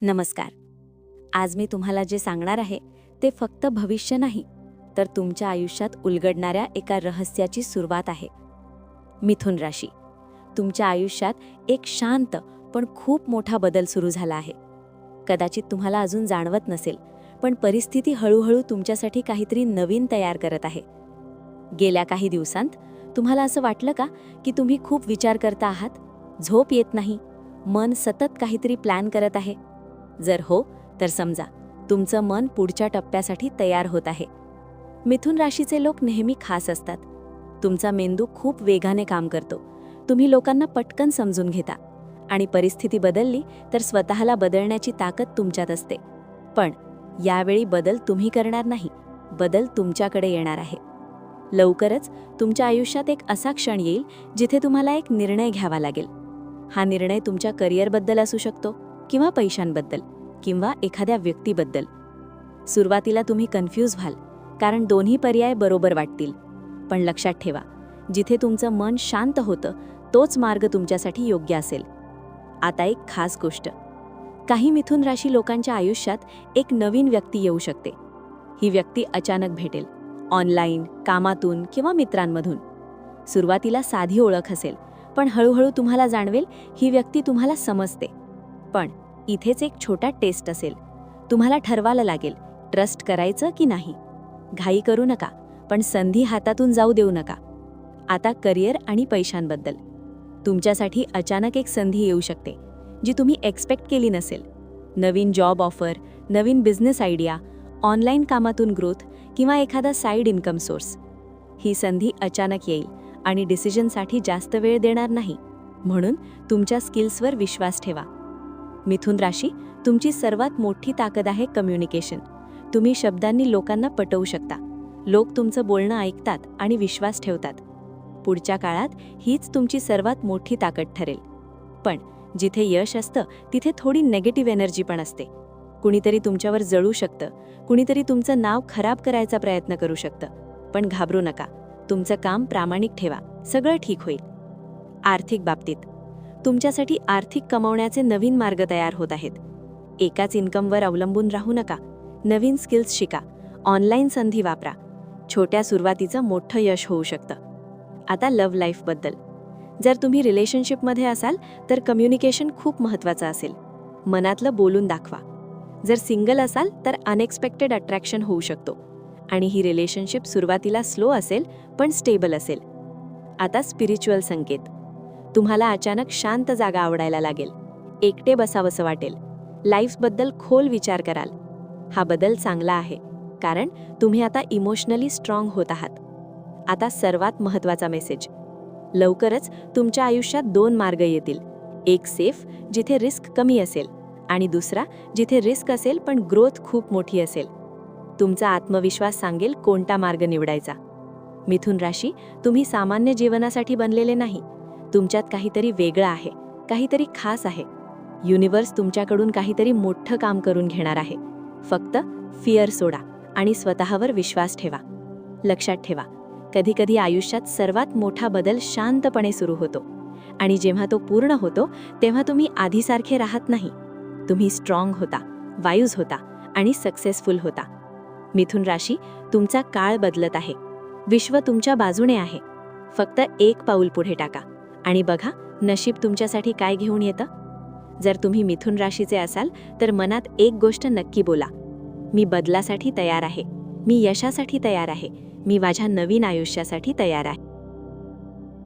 नमस्कार. आज मी तुम्हाला जे सांगणार आहे ते फक्त भविष्य नाही, तर तुमच्या आयुष्यात उलगडणाऱ्या एका रहस्याची सुरुवात आहे. मिथुन राशी, तुमच्या आयुष्यात एक शांत पण खूप मोठा बदल सुरू झाला आहे. कदाचित तुम्हाला अजून जाणवत नसेल, पण परिस्थिती हळूहळू तुमच्यासाठी काहीतरी नवीन तयार करत आहे. गेल्या काही दिवसांत तुम्हाला असं वाटलं का की तुम्ही खूप विचार करता आहात, झोप येत नाही, मन सतत काहीतरी प्लॅन करत आहे? जर हो, तर समजा तुमचं मन पुढच्या टप्प्यासाठी तयार होत आहे. मिथुन राशीचे लोक नेहमी खास असतात. तुमचा मेंदू खूप वेगाने काम करतो. तुम्ही लोकांना पटकन समजून घेता आणि परिस्थिती बदलली तर स्वतःला बदलण्याची ताकद तुमच्यात असते. पण यावेळी बदल तुम्ही करणार नाही, बदल तुमच्याकडे येणार आहे. लवकरच तुमच्या आयुष्यात एक असा क्षण येईल जिथे तुम्हाला एक निर्णय घ्यावा लागेल. हा निर्णय तुमच्या करिअरबद्दल असू शकतो, किंवा पैशांबद्दल, किंवा एखाद्या व्यक्तीबद्दल. सुरुवातीला तुम्ही कन्फ्यूज व्हाल, कारण दोन्ही पर्याय बरोबर वाटतील. पण लक्षात ठेवा, जिथे तुमचं मन शांत होतं तोच मार्ग तुमच्यासाठी योग्य असेल. आता एक खास गोष्ट, काही मिथुन राशी लोकांच्या आयुष्यात एक नवीन व्यक्ती येऊ शकते. ही व्यक्ती अचानक भेटेल, ऑनलाईन, कामातून किंवा मित्रांमधून. सुरुवातीला साधी ओळख असेल, पण हळूहळू तुम्हाला जाणवेल ही व्यक्ती तुम्हाला समजते. पण इथेच एक छोटा टेस्ट असेल. तुम्हाला ठरवायला लागेल, ट्रस्ट करायचं की नाही. घाई करू नका, पण संधी हातातून जाऊ देऊ नका. आता करिअर आणि पैशांबद्दल, तुमच्यासाठी अचानक एक संधी येऊ शकते जी तुम्ही एक्सपेक्ट केली नसेल. नवीन जॉब ऑफर, नवीन बिझनेस आयडिया, ऑनलाईन कामातून ग्रोथ किंवा एखादा साईड इन्कम सोर्स. ही संधी अचानक येईल आणि डिसिजनसाठी जास्त वेळ देणार नाही. म्हणून तुमच्या स्किल्सवर विश्वास ठेवा. मिथुन राशी, तुमची सर्वात मोठी ताकद आहे कम्युनिकेशन. तुम्ही शब्दांनी लोकांना पटवू शकता. लोक तुमचं बोलणं ऐकतात आणि विश्वास ठेवतात. पुढच्या काळात हीच तुमची सर्वात मोठी ताकद ठरेल. पण जिथे यश असतं तिथे थोडी नेगेटिव्ह एनर्जी पण असते. कुणीतरी तुमच्यावर जळू शकतं, कुणीतरी तुमचं नाव खराब करायचा प्रयत्न करू शकतं. पण घाबरू नका, तुमचं काम प्रामाणिक ठेवा, सगळं ठीक होईल. आर्थिक बाबतीत, तुमच्यासाठी आर्थिक कमावण्याचे नवीन मार्ग तयार होत आहेत. एकाच इन्कमवर अवलंबून राहू नका. नवीन स्किल्स शिका, ऑनलाईन संधी वापरा. छोट्या सुरुवातीचं मोठं यश होऊ शकतं. आता लव्ह लाईफबद्दल, जर तुम्ही रिलेशनशिपमध्ये असाल तर कम्युनिकेशन खूप महत्त्वाचं असेल. मनातलं बोलून दाखवा. जर सिंगल असाल तर अनएक्सपेक्टेड अट्रॅक्शन होऊ शकतो आणि ही रिलेशनशिप सुरुवातीला स्लो असेल पण स्टेबल असेल. आता स्पिरिच्युअल संकेत, तुम्हाला अचानक शांत जागा आवडायला लागेल, एकटे बसावंसं वाटेल, लाईफबद्दल खोल विचार कराल. हा बदल चांगला आहे, कारण तुम्ही आता इमोशनली स्ट्रॉंग होत आहात. आता सर्वात महत्त्वाचा मेसेज, लवकरच तुमच्या आयुष्यात 2 मार्ग येतील. एक सेफ, जिथे रिस्क कमी असेल, आणि दुसरा जिथे रिस्क असेल पण ग्रोथ खूप मोठी असेल. तुमचा आत्मविश्वास सांगेल कोणता मार्ग निवडायचा. मिथुन राशी, तुम्ही सामान्य जीवनासाठी बनलेले नाही. तुमच्यात काहीतरी वेगळं आहे, काहीतरी खास आहे. युनिव्हर्स तुमच्याकडून काहीतरी मोठं काम करून घेणार आहे. फक्त फिअर सोडा आणि स्वतःवर विश्वास ठेवा. लक्षात ठेवा, कधीकधी आयुष्यात सर्वात मोठा बदल शांतपणे सुरू होतो, आणि जेव्हा तो पूर्ण होतो तेव्हा तुम्ही आधीसारखे राहत नाही. तुम्ही स्ट्रॉंग होता, वायूज होता आणि सक्सेसफुल होता. मिथुन राशी, तुमचा काळ बदलत आहे. विश्व तुमच्या बाजूने आहे. फक्त एक पाऊल पुढे टाका आणि बघा नशीब तुमच्यासाठी काय घेऊन येतं. जर तुम्ही मिथुन राशीचे असाल तर मनात एक गोष्ट नक्की बोला, मी बदलासाठी तयार आहे, मी यशासाठी तयार आहे, मी माझ्या नवीन आयुष्यासाठी तयार आहे.